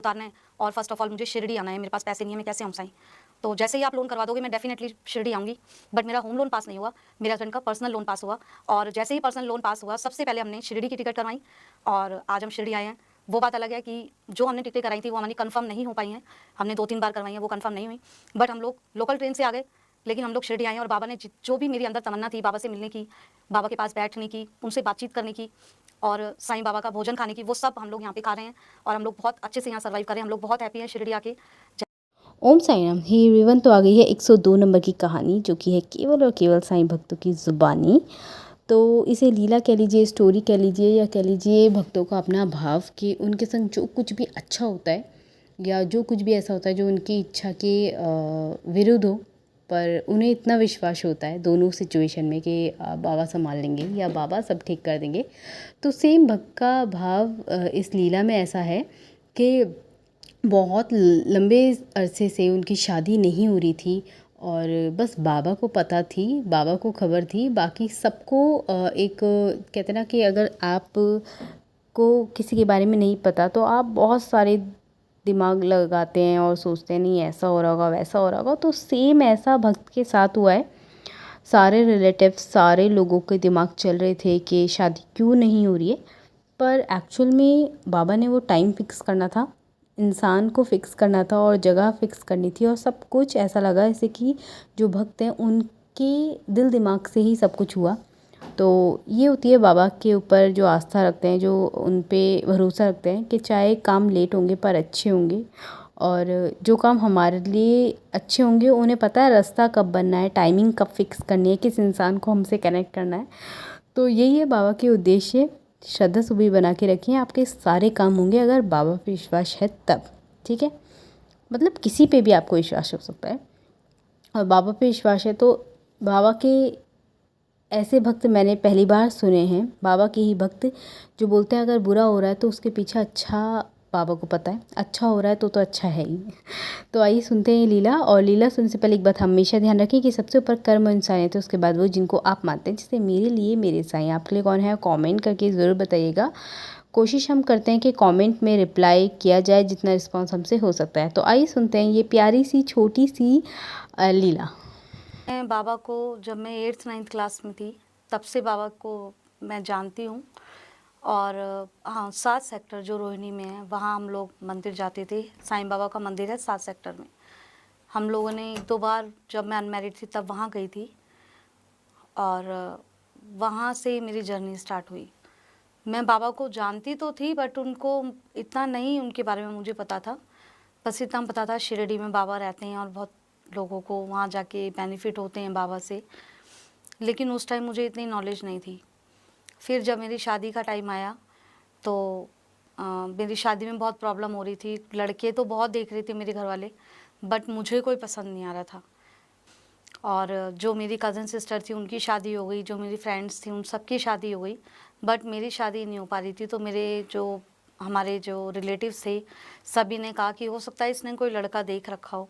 उतारना है और फर्स्ट ऑफ ऑल मुझे शिरडी आना है, मेरे पास पैसे नहीं है, मैं कैसे आऊँ साईं? तो जैसे ही आप लोन करवा दोगे मैं डेफिनेटली शिरडी आऊँगी। बट मेरा होम लोन पास नहीं हुआ, मेरे हस्बैंड का पर्सनल लोन पास हुआ और जैसे ही पर्सनल लोन पास हुआ सबसे पहले हमने शिरडी की टिकट करवाई और आज हम शिरडी आए हैं। वो बात अलग है कि जो हमने टिकटें कराई थी वो हमारी कन्फर्म नहीं हो पाई हैं, हमने 2-3 बार करवाई हैं, वो कन्फर्म नहीं हुई। बट हम लोग लोकल ट्रेन से आ गए, लेकिन हम लोग शिरडी आए हैं और बाबा ने जो भी मेरी अंदर तमन्ना थी बाबा से मिलने की, बाबा के पास बैठने की, उनसे बातचीत करने की और साईं बाबा का भोजन खाने की, वो सब हम लोग यहाँ पे खा रहे हैं और हम लोग बहुत अच्छे से यहाँ सर्वाइव कर रहे हैं। हम लोग बहुत हैप्पी हैं शिरडी आके। ओम साई राम। हे एवरीवन, तो आ गई है 102 नंबर की कहानी, जो कि है केवल और केवल साईं भक्तों की ज़ुबानी। तो इसे लीला कह लीजिए, स्टोरी कह लीजिए, या कह लीजिए भक्तों का अपना भाव कि उनके संग जो कुछ भी अच्छा होता है या जो कुछ भी ऐसा होता है जो उनकी इच्छा के विरुद्ध हो, पर उन्हें इतना विश्वास होता है दोनों सिचुएशन में कि बाबा संभाल लेंगे या बाबा सब ठीक कर देंगे। तो सेम भक्त का भाव इस लीला में ऐसा है कि बहुत लंबे अरसे से उनकी शादी नहीं हो रही थी और बस बाबा को पता थी, बाबा को खबर थी, बाकी सबको एक कहते ना कि अगर आप को किसी के बारे में नहीं पता तो आप बहुत सारे दिमाग लगाते हैं और सोचते हैं नहीं ऐसा हो रहा होगा, वैसा हो रहा होगा। तो सेम ऐसा भक्त के साथ हुआ है। सारे रिलेटिव्स, सारे लोगों के दिमाग चल रहे थे कि शादी क्यों नहीं हो रही है, पर एक्चुअल में बाबा ने वो टाइम फिक्स करना था, इंसान को फिक्स करना था और जगह फिक्स करनी थी और सब कुछ ऐसा लगा जैसे कि जो भक्त हैं उनके दिल दिमाग से ही सब कुछ हुआ। तो ये होती है बाबा के ऊपर जो आस्था रखते हैं, जो उन पे भरोसा रखते हैं कि चाहे काम लेट होंगे पर अच्छे होंगे, और जो काम हमारे लिए अच्छे होंगे उन्हें पता है रास्ता कब बनना है, टाइमिंग कब फिक्स करनी है, किस इंसान को हमसे कनेक्ट करना है। तो यही है बाबा के उद्देश्य। श्रद्धा सुबह बना के रखिए, आपके सारे काम होंगे अगर बाबा पे विश्वास है तब। ठीक है, मतलब किसी पे भी आपको विश्वास हो सकता है और बाबा पे विश्वास है तो बाबा के ऐसे भक्त मैंने पहली बार सुने हैं, बाबा के ही भक्त जो बोलते हैं अगर बुरा हो रहा है तो उसके पीछे अच्छा, बाबा को पता है अच्छा हो रहा है तो अच्छा है ही। तो आइए सुनते हैं लीला। और लीला सुनने से पहले एक बात हमेशा ध्यान रखें कि सबसे ऊपर कर्म और इंसानियत है, उसके बाद वो जिनको आप मानते हैं। जैसे मेरे लिए मेरे साईं, आपके लिए कौन है, कमेंट करके ज़रूर बताइएगा। कोशिश हम करते हैं कि कमेंट में रिप्लाई किया जाए जितना रिस्पॉन्स हमसे हो सकता है। तो आइए सुनते हैं ये प्यारी सी छोटी सी लीला। मैं बाबा को जब मैं 8th-9th क्लास में थी तब से बाबा को मैं जानती हूँ और हाँ 7 सेक्टर जो रोहिणी में है वहाँ हम लोग मंदिर जाते थे। साईं बाबा का मंदिर है 7 सेक्टर में। हम लोगों ने 1-2 बार जब मैं अनमैरिड थी तब वहाँ गई थी और वहाँ से मेरी जर्नी स्टार्ट हुई। मैं बाबा को जानती तो थी बट उनको इतना नहीं उनके बारे में मुझे पता था। बस इतना पता था शिरडी में बाबा रहते हैं और बहुत लोगों को वहाँ जाके बेनिफिट होते हैं बाबा से, लेकिन उस टाइम मुझे इतनी नॉलेज नहीं थी। फिर जब मेरी शादी का टाइम आया तो मेरी शादी में बहुत प्रॉब्लम हो रही थी। लड़के तो बहुत देख रहे थे मेरे घर वाले, बट मुझे कोई पसंद नहीं आ रहा था। और जो मेरी कज़न सिस्टर थी उनकी शादी हो गई, जो मेरी फ्रेंड्स थी उन सबकी शादी हो गई, बट मेरी शादी नहीं हो पा रही थी। तो हमारे जो रिलेटिव्स थे सभी ने कहा कि हो सकता है इसने कोई लड़का देख रखा हो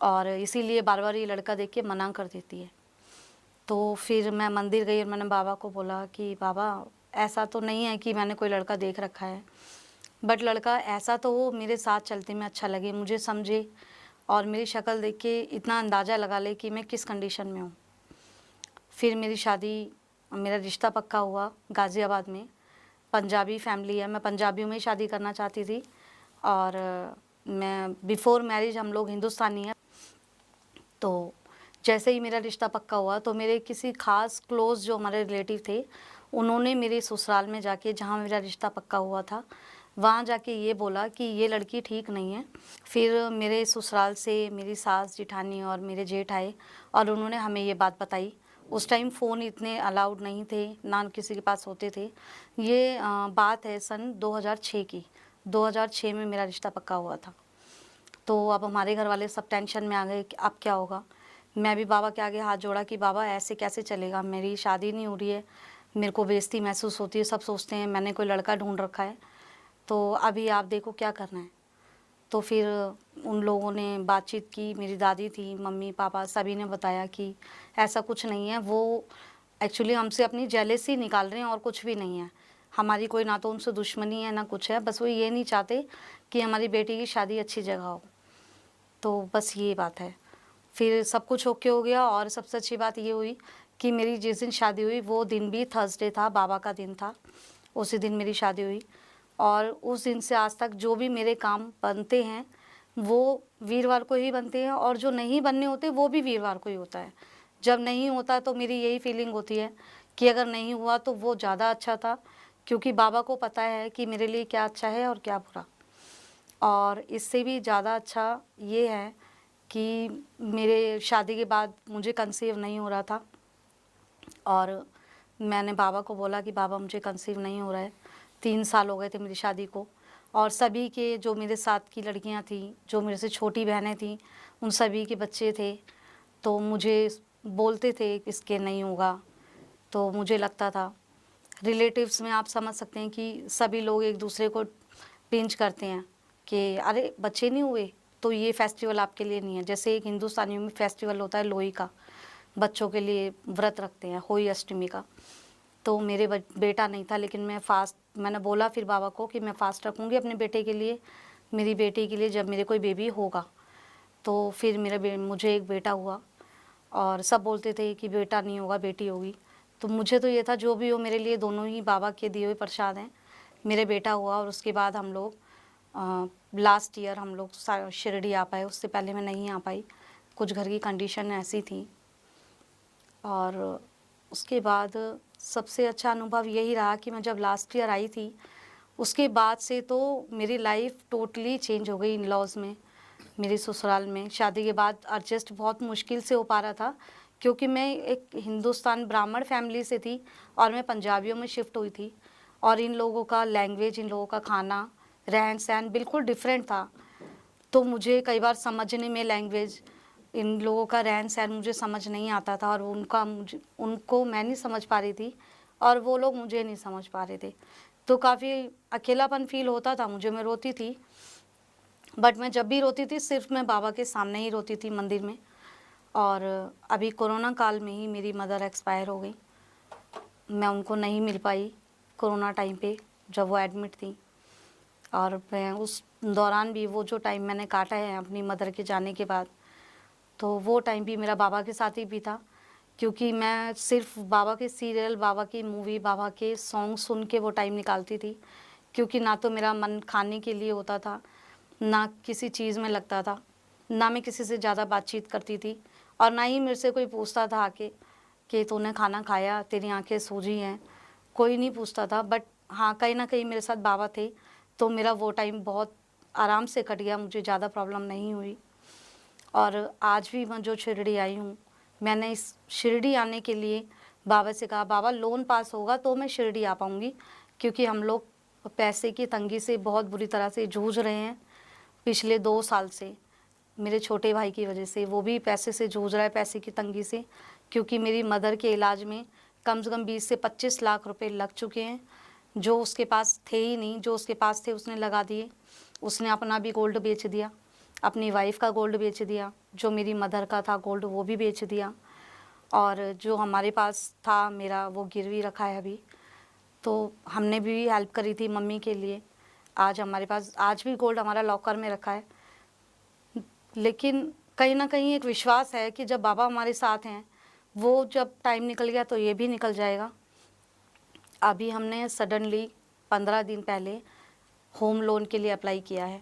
और इसीलिए बार बार ये लड़का देख के मना कर देती है। तो फिर मैं मंदिर गई और मैंने बाबा को बोला कि बाबा ऐसा तो नहीं है कि मैंने कोई लड़का देख रखा है, बट लड़का ऐसा तो हो मेरे साथ चलते में अच्छा लगे, मुझे समझे और मेरी शक्ल देख के इतना अंदाज़ा लगा ले कि मैं किस कंडीशन में हूँ। फिर मेरा रिश्ता पक्का हुआ गाज़ियाबाद में। पंजाबी फैमिली है, मैं पंजाबियों में ही शादी करना चाहती थी और मैं बिफ़ोर मैरिज हम लोग हिंदुस्तानी हैं। तो जैसे ही मेरा रिश्ता पक्का हुआ तो मेरे किसी ख़ास क्लोज़ जो हमारे रिलेटिव थे उन्होंने मेरे ससुराल में जाके, जहाँ मेरा रिश्ता पक्का हुआ था, वहाँ जाके ये बोला कि ये लड़की ठीक नहीं है। फिर मेरे ससुराल से मेरी सास जेठानी और मेरे जेठ आए और उन्होंने हमें ये बात बताई। उस टाइम फ़ोन इतने अलाउड नहीं थे, ना किसी के पास होते थे। ये बात है सन 2006 की। 2006 में मेरा रिश्ता पक्का हुआ था। तो अब हमारे घर वाले सब टेंशन में आ गए कि अब क्या होगा। मैं भी बाबा के आगे हाथ जोड़ा कि बाबा ऐसे कैसे चलेगा, मेरी शादी नहीं हो रही है, मेरे को बेइज्जती महसूस होती है, सब सोचते हैं मैंने कोई लड़का ढूंढ रखा है, तो अभी आप देखो क्या करना है। तो फिर उन लोगों ने बातचीत की, मेरी दादी थी, मम्मी पापा सभी ने बताया कि ऐसा कुछ नहीं है, वो एक्चुअली हमसे अपनी जेलेसी निकाल रहे हैं और कुछ भी नहीं है। हमारी कोई ना तो उनसे दुश्मनी है ना कुछ है, बस वो ये नहीं चाहते कि हमारी बेटी की शादी अच्छी जगह हो। तो बस ये बात है। फिर सब कुछ ओके हो गया और सबसे अच्छी बात ये हुई कि मेरी जिस दिन शादी हुई वो दिन भी थर्सडे था, बाबा का दिन था। उसी दिन मेरी शादी हुई और उस दिन से आज तक जो भी मेरे काम बनते हैं वो वीरवार को ही बनते हैं और जो नहीं बनने होते वो भी वीरवार को ही होता है। जब नहीं होता तो मेरी यही फीलिंग होती है कि अगर नहीं हुआ तो वो ज़्यादा अच्छा था, क्योंकि बाबा को पता है कि मेरे लिए क्या अच्छा है और क्या बुरा। और इससे भी ज़्यादा अच्छा ये है कि मेरे शादी के बाद मुझे कंसीव नहीं हो रहा था और मैंने बाबा को बोला कि बाबा मुझे कंसीव नहीं हो रहा है। 3 साल हो गए थे मेरी शादी को और सभी के जो मेरे साथ की लड़कियां थीं, जो मेरे से छोटी बहनें थीं, उन सभी के बच्चे थे। तो मुझे बोलते थे कि इसके नहीं होगा, तो मुझे लगता था। रिलेटिव्स में आप समझ सकते हैं कि सभी लोग एक दूसरे को पिंच करते हैं कि अरे बच्चे नहीं हुए तो ये फेस्टिवल आपके लिए नहीं है। जैसे एक हिंदुस्तानियों में फेस्टिवल होता है लोई का, बच्चों के लिए व्रत रखते हैं होली अष्टमी का। तो मेरे बेटा नहीं था, लेकिन मैंने बोला फिर बाबा को कि मैं फास्ट रखूँगी अपने बेटे के लिए, मेरी बेटी के लिए, जब मेरे कोई बेबी होगा। तो फिर मुझे एक बेटा हुआ और सब बोलते थे कि बेटा नहीं होगा बेटी होगी। तो मुझे तो ये था जो भी हो मेरे लिए दोनों ही बाबा के दिए हुए प्रसाद हैं। मेरे बेटा हुआ और उसके बाद हम लोग लास्ट ईयर हम लोग शिरडी आ पाए। उससे पहले मैं नहीं आ पाई, कुछ घर की कंडीशन ऐसी थी। और उसके बाद सबसे अच्छा अनुभव यही रहा कि मैं जब लास्ट ईयर आई थी, उसके बाद से तो मेरी लाइफ टोटली चेंज हो गई। इन लॉज में, मेरे ससुराल में शादी के बाद एडजस्ट बहुत मुश्किल से हो पा रहा था, क्योंकि मैं एक हिंदुस्तान ब्राह्मण फैमिली से थी और मैं पंजाबियों में शिफ्ट हुई थी। और इन लोगों का लैंग्वेज, इन लोगों का खाना, रहन सहन बिल्कुल डिफरेंट था। तो मुझे कई बार समझने में लैंग्वेज, इन लोगों का रहन सहन मुझे समझ नहीं आता था और उनको मैं नहीं समझ पा रही थी और वो लोग मुझे नहीं समझ पा रहे थे। तो काफ़ी अकेलापन फील होता था मुझे। मैं रोती थी, बट मैं जब भी रोती थी सिर्फ मैं बाबा के सामने ही रोती थी मंदिर में। और अभी कोरोना काल में ही मेरी मदर एक्सपायर हो गई। मैं उनको नहीं मिल पाई कोरोना टाइम पे जब वो एडमिट थी। और मैं उस दौरान भी वो जो टाइम मैंने काटा है अपनी मदर के जाने के बाद, तो वो टाइम भी मेरा बाबा के साथ ही भी था, क्योंकि मैं सिर्फ बाबा के सीरियल, बाबा की मूवी, बाबा के सॉन्ग सुन के वो टाइम निकालती थी। क्योंकि ना तो मेरा मन खाने के लिए होता था, ना किसी चीज़ में लगता था, ना मैं किसी से ज़्यादा बातचीत करती थी और ना ही मेरे से कोई पूछता था आके कि तूने खाना खाया, तेरी आंखें सूजी हैं। कोई नहीं पूछता था, बट हाँ, कहीं ना कहीं मेरे साथ बाबा थे, तो मेरा वो टाइम बहुत आराम से कट गया, मुझे ज़्यादा प्रॉब्लम नहीं हुई। और आज भी मैं जो शिरडी आई हूँ, मैंने इस शिरडी आने के लिए बाबा से कहा, बाबा लोन पास होगा तो मैं शिरडी आ पाऊँगी, क्योंकि हम लोग पैसे की तंगी से बहुत बुरी तरह से जूझ रहे हैं पिछले 2 साल से। मेरे छोटे भाई की वजह से, वो भी पैसे से जूझ रहा है, पैसे की तंगी से, क्योंकि मेरी मदर के इलाज में कम से कम 20 से 25 लाख रुपए लग चुके हैं, जो उसके पास थे ही नहीं। जो उसके पास थे उसने लगा दिए। उसने अपना भी गोल्ड बेच दिया, अपनी वाइफ का गोल्ड बेच दिया, जो मेरी मदर का था गोल्ड वो भी बेच दिया, और जो हमारे पास था मेरा वो गिरवी रखा है अभी। तो हमने भी हेल्प करी थी मम्मी के लिए। आज हमारे पास आज भी गोल्ड हमारा लॉकर में रखा है। लेकिन कहीं ना कहीं एक विश्वास है कि जब बाबा हमारे साथ हैं, वो जब टाइम निकल गया तो ये भी निकल जाएगा। अभी हमने सडनली 15 दिन पहले होम लोन के लिए अप्लाई किया है,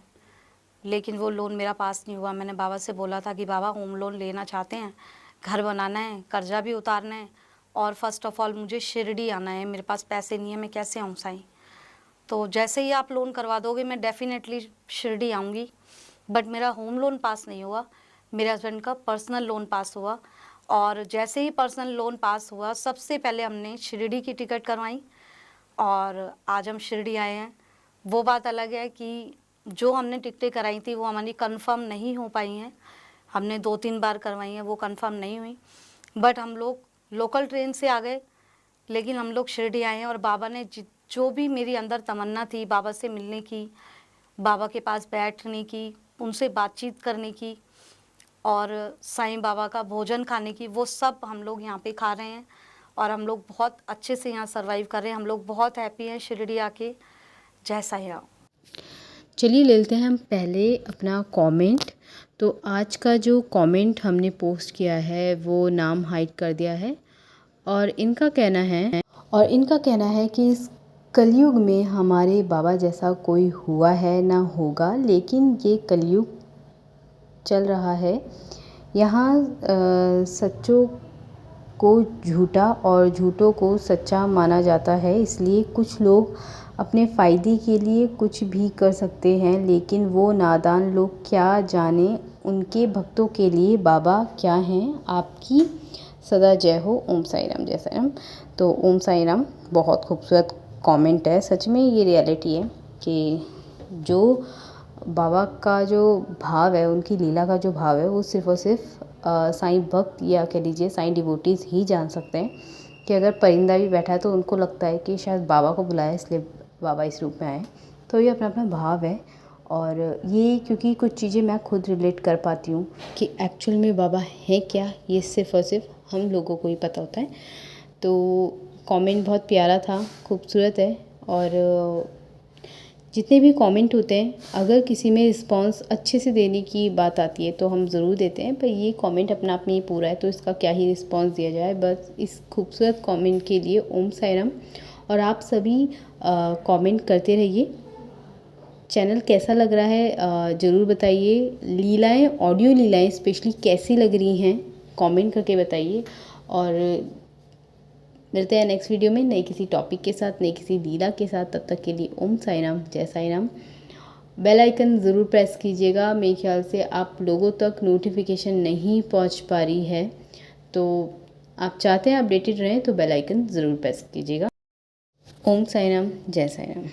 लेकिन वो लोन मेरा पास नहीं हुआ। मैंने बाबा से बोला था कि बाबा होम लोन लेना चाहते हैं, घर बनाना है, कर्जा भी उतारना है, और फर्स्ट ऑफ ऑल मुझे शिरडी आना है, मेरे पास पैसे नहीं है, मैं कैसे आऊँ साईं। तो जैसे ही आप लोन करवा दोगे मैं डेफ़िनेटली शिरडी आऊँगी। बट मेरा होम लोन पास नहीं हुआ, मेरे हस्बैंड का पर्सनल लोन पास हुआ। और जैसे ही पर्सनल लोन पास हुआ, सबसे पहले हमने शिरडी की टिकट करवाई और आज हम शिरडी आए हैं। वो बात अलग है कि जो हमने टिकटें कराई थी वो हमारी कंफर्म नहीं हो पाई हैं। हमने 2-3 बार करवाई हैं, वो कंफर्म नहीं हुई। बट हम लोग लोकल ट्रेन से आ गए, लेकिन हम लोग शिरडी आए हैं और बाबा ने जो भी मेरी अंदर तमन्ना थी बाबा से मिलने की, बाबा के पास बैठने की, उनसे बातचीत करने की और साईं बाबा का भोजन खाने की, वो सब हम लोग यहाँ पे खा रहे हैं और हम लोग बहुत अच्छे से यहाँ सर्वाइव कर रहे हैं। हम लोग बहुत हैप्पी हैं शिरडी आके। जय साईं राम। चलिए ले लेते हैं हम पहले अपना कमेंट। तो आज का जो कमेंट हमने पोस्ट किया है वो नाम हाइड कर दिया है और इनका कहना है कि इस कलयुग में हमारे बाबा जैसा कोई हुआ है ना होगा, लेकिन ये कलयुग चल रहा है। यहाँ सच्चों को झूठा और झूठों को सच्चा माना जाता है, इसलिए कुछ लोग अपने फ़ायदे के लिए कुछ भी कर सकते हैं, लेकिन वो नादान लोग क्या जाने उनके भक्तों के लिए बाबा क्या हैं। आपकी सदा जय हो। ओम साई राम, जय साई राम। तो ओम साई राम, बहुत खूबसूरत कमेंट है। सच में ये रियलिटी है कि जो बाबा का जो भाव है, उनकी लीला का जो भाव है, वो सिर्फ़ और सिर्फ साईं भक्त या कह लीजिए साईं डिवोटीज़ ही जान सकते हैं। कि अगर परिंदा भी बैठा है तो उनको लगता है कि शायद बाबा को बुलाया इसलिए बाबा इस रूप में आए। तो ये अपना अपना भाव है और ये क्योंकि कुछ चीज़ें मैं खुद रिलेट कर पाती हूँ कि एक्चुअल में बाबा है क्या, ये सिर्फ़ और सिर्फ हम लोगों को ही पता होता है। तो कमेंट बहुत प्यारा था, खूबसूरत है और जितने भी कमेंट होते हैं अगर किसी में रिस्पांस अच्छे से देने की बात आती है तो हम ज़रूर देते हैं, पर ये कमेंट अपना आप में ही पूरा है तो इसका क्या ही रिस्पांस दिया जाए। बस इस खूबसूरत कमेंट के लिए ओम साई राम। और आप सभी कमेंट करते रहिए। चैनल कैसा लग रहा है ज़रूर बताइए। लीलाएं, ऑडियो लीलाएं स्पेशली कैसी लग रही हैं कमेंट करके बताइए। और मिलते हैं नेक्स्ट वीडियो में नई किसी टॉपिक के साथ, नई किसी लीला के साथ। तब तक के लिए ओम साई राम, जय साई राम। बेल आइकन ज़रूर प्रेस कीजिएगा। मेरे ख्याल से आप लोगों तक नोटिफिकेशन नहीं पहुंच पा रही है, तो आप चाहते हैं अपडेटेड रहें तो बेल आइकन ज़रूर प्रेस कीजिएगा। ओम साई राम, जय साई राम।